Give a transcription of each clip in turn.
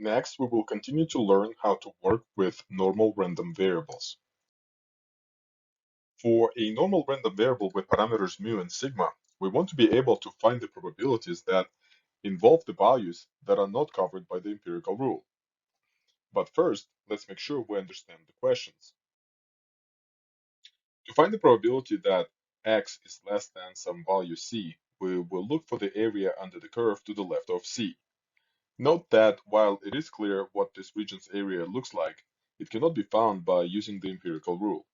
Next, we will continue to learn how to work with normal random variables. For a normal random variable with parameters mu and sigma, we want to be able to find the probabilities that involve the values that are not covered by the empirical rule. But first, let's make sure we understand the questions. To find the probability that x is less than some value c, we will look for the area under the curve to the left of c. Note that while it is clear what this region's area looks like, it cannot be found by using the empirical rule.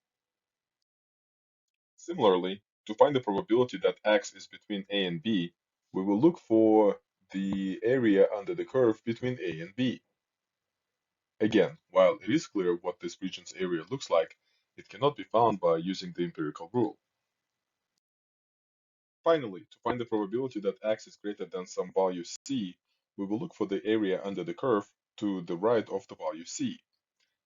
Similarly, to find the probability that x is between a and b, we will look for the area under the curve between a and b. Again, while it is clear what this region's area looks like, it cannot be found by using the empirical rule. Finally, to find the probability that x is greater than some value c, we will look for the area under the curve to the right of the value c.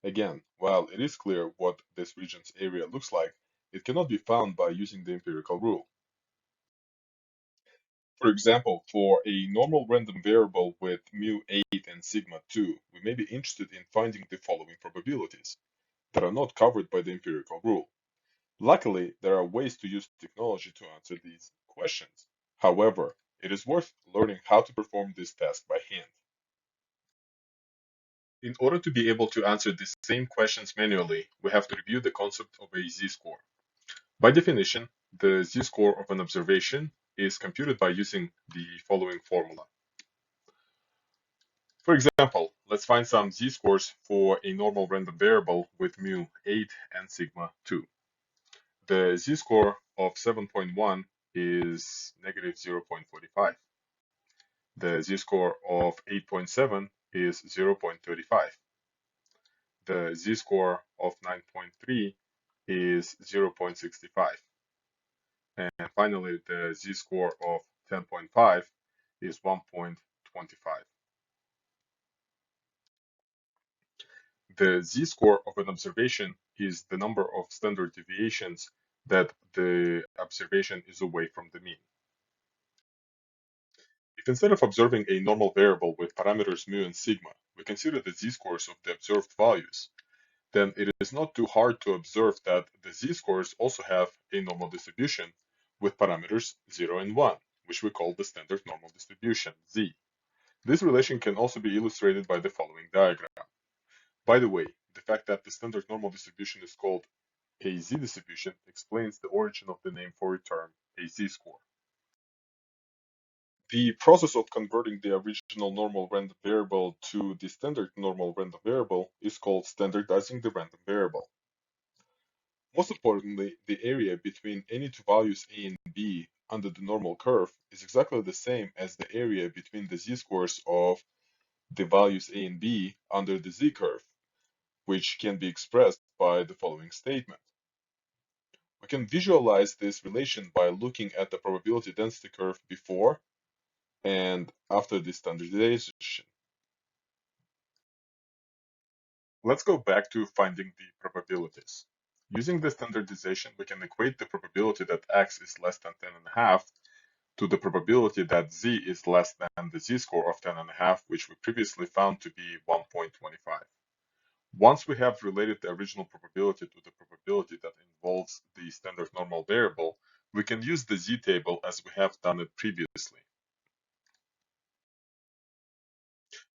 Again, while it is clear what this region's area looks like, it cannot be found by using the empirical rule. For example, for a normal random variable with mu8 and sigma2, we may be interested in finding the following probabilities that are not covered by the empirical rule. Luckily, there are ways to use technology to answer these questions. However, it is worth learning how to perform this task by hand. In order to be able to answer these same questions manually, we have to review the concept of a z-score. By definition, the z-score of an observation is computed by using the following formula. For example, let's find some z-scores for a normal random variable with mu 8 and sigma 2. The z-score of 7.1 is negative 0.45. The z-score of 8.7 is 0.35. The z-score of 9.3 is 0.65. And finally, the z-score of 10.5 is 1.25. The z-score of an observation is the number of standard deviations that the observation is away from the mean. If instead of observing a normal variable with parameters mu and sigma, we consider the z-scores of the observed values, then it is not too hard to observe that the z-scores also have a normal distribution with parameters 0 and 1, which we call the standard normal distribution, z. This relation can also be illustrated by the following diagram. By the way, the fact that the standard normal distribution is called a z-distribution explains the origin of the name for a term, a z-score. The process of converting the original normal random variable to the standard normal random variable is called standardizing the random variable. Most importantly, the area between any two values a and b under the normal curve is exactly the same as the area between the z-scores of the values a and b under the z-curve, which can be expressed by the following statement. We can visualize this relation by looking at the probability density curve before and after the standardization. Let's go back to finding the probabilities. Using the standardization, we can equate the probability that x is less than 10.5 to the probability that z is less than the z-score of 10.5, which we previously found to be 1.25. Once we have related the original probability to the probability that involves the standard normal variable, we can use the z-table as we have done it previously.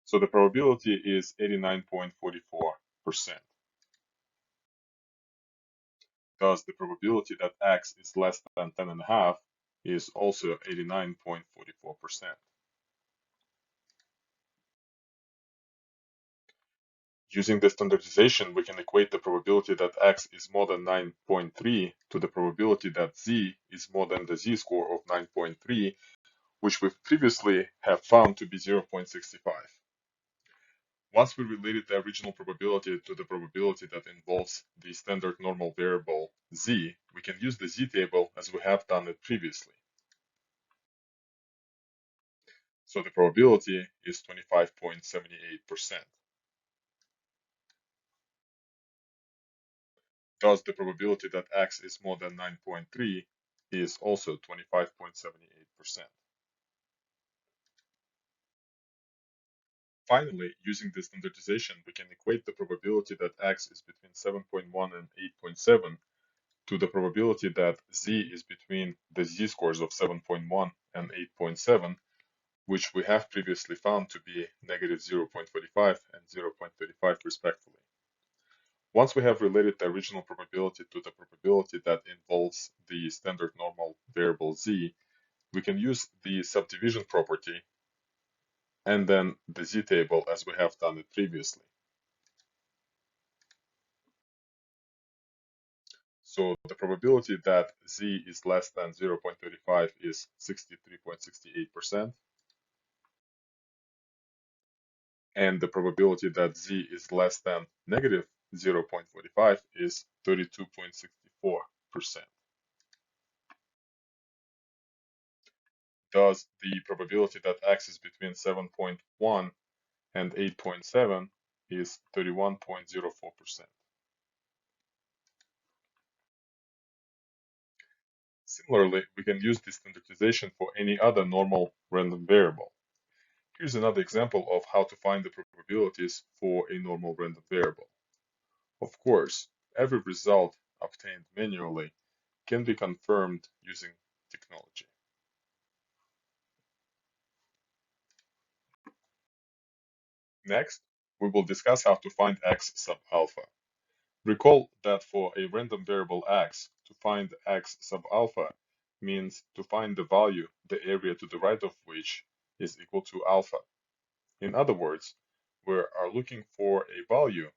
So the probability is 89.44%. Thus, the probability that x is less than 10.5 is also 89.44%. Using the standardization, we can equate the probability that x is more than 9.3 to the probability that z is more than the z-score of 9.3, which we previously have found to be 0.65. Once we related the original probability to the probability that involves the standard normal variable z, we can use the z-table as we have done it previously. So the probability is 25.78%. Thus, the probability that x is more than 9.3 is also 25.78%. Finally, using this standardization, we can equate the probability that x is between 7.1 and 8.7 to the probability that z is between the z-scores of 7.1 and 8.7, which we have previously found to be negative 0.45 and 0.35 respectively. Once we have related the original probability to the probability that involves the standard normal variable z, we can use the subdivision property and then the z-table as we have done it previously. So the probability that z is less than 0.35 is 63.68%, and the probability that z is less than negative 0.45 is 32.64%. Thus, the probability that x is between 7.1 and 8.7 is 31.04%. Similarly, we can use this standardization for any other normal random variable. Here's another example of how to find the probabilities for a normal random variable. Of course, every result obtained manually can be confirmed using technology. Next, we will discuss how to find x sub alpha. Recall that for a random variable x, to find x sub alpha means to find the value, the area to the right of which is equal to alpha. In other words, we are looking for a value.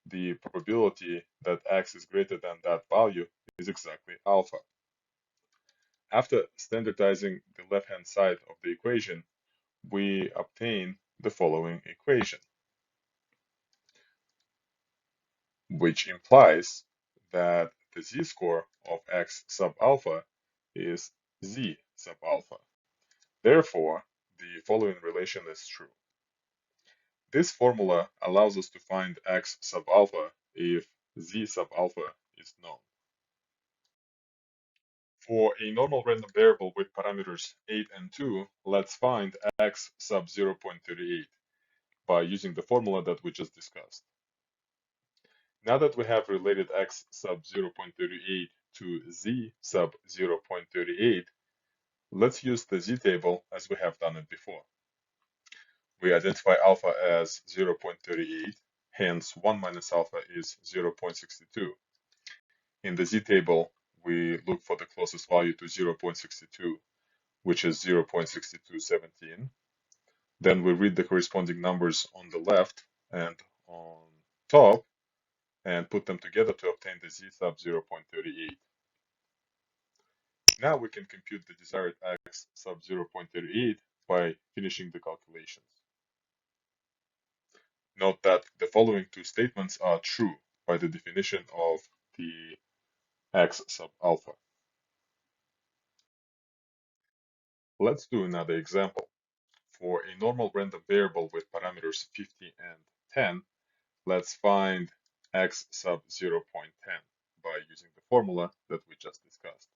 The probability that x is greater than that value is exactly alpha. After standardizing the left-hand side of the equation, we obtain the following equation, which implies that the z-score of x sub alpha is z sub alpha. Therefore, the following relation is true. This formula allows us to find x sub alpha if z sub alpha is known. For a normal random variable with parameters 8 and 2, let's find x sub 0.38 by using the formula that we just discussed. Now that we have related x sub 0.38 to z sub 0.38, let's use the z-table as we have done it before. We identify alpha as 0.38, hence 1 minus alpha is 0.62. In the z-table, we look for the closest value to 0.62, which is 0.6217. Then we read the corresponding numbers on the left and on top and put them together to obtain the z sub 0.38. Now we can compute the desired x sub 0.38 by finishing the calculations. Note that the following two statements are true by the definition of the x sub alpha. Let's do another example. For a normal random variable with parameters 50 and 10, let's find x sub 0.10 by using the formula that we just discussed.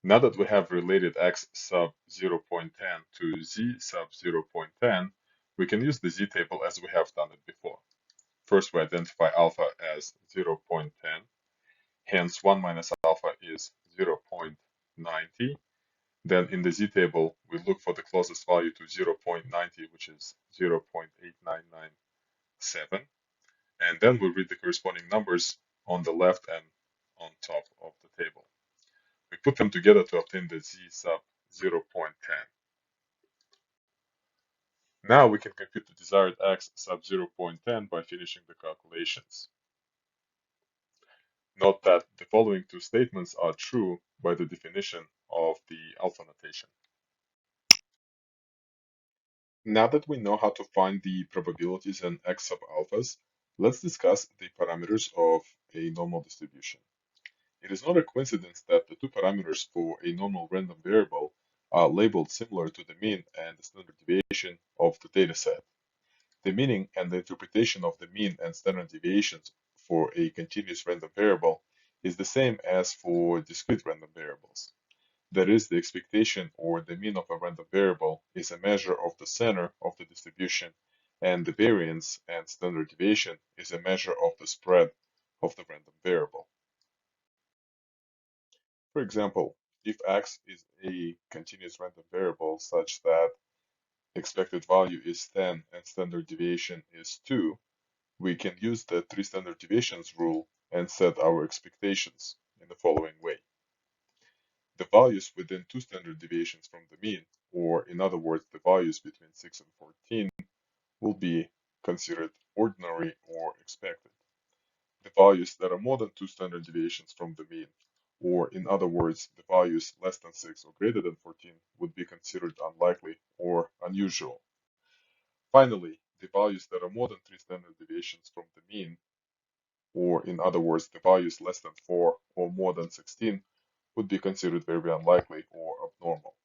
Now that we have related x sub 0.10 to z sub 0.10, we can use the z-table as we have done it before. First, we identify alpha as 0.10, hence 1 minus alpha is 0.90. Then in the z-table, we look for the closest value to 0.90, which is 0.8997. And then we read the corresponding numbers on the left and on top of the table. We put them together to obtain the z sub 0.10. Now we can compute the desired x sub 0.10 by finishing the calculations. Note that the following two statements are true by the definition of the alpha notation. Now that we know how to find the probabilities and x sub alphas, let's discuss the parameters of a normal distribution. It is not a coincidence that the two parameters for a normal random variable are labeled similar to the mean and the standard deviation of the dataset. The meaning and the interpretation of the mean and standard deviations for a continuous random variable is the same as for discrete random variables. That is, the expectation or the mean of a random variable is a measure of the center of the distribution, and the variance and standard deviation is a measure of the spread of the random variable. For example, if x is a continuous random variable such that expected value is 10 and standard deviation is 2, we can use the three standard deviations rule and set our expectations in the following way. The values within two standard deviations from the mean, or in other words, the values between 6 and 14, will be considered ordinary or expected. The values that are more than two standard deviations from the mean, or in other words, the values less than 6 or greater than 14, would be considered unlikely or unusual. Finally, the values that are more than three standard deviations from the mean, or in other words, the values less than 4 or more than 16, would be considered very unlikely or abnormal.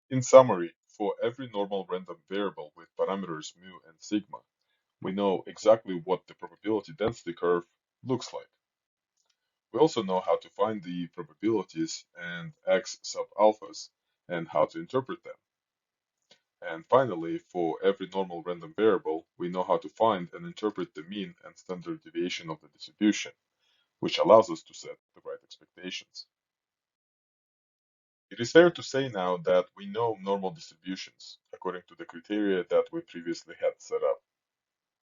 In summary, for every normal random variable with parameters mu and sigma, we know exactly what the probability density curve looks like. We also know how to find the probabilities and x sub alphas and how to interpret them. And finally, for every normal random variable, we know how to find and interpret the mean and standard deviation of the distribution, which allows us to set the right expectations. It is fair to say now that we know normal distributions according to the criteria that we previously had set up.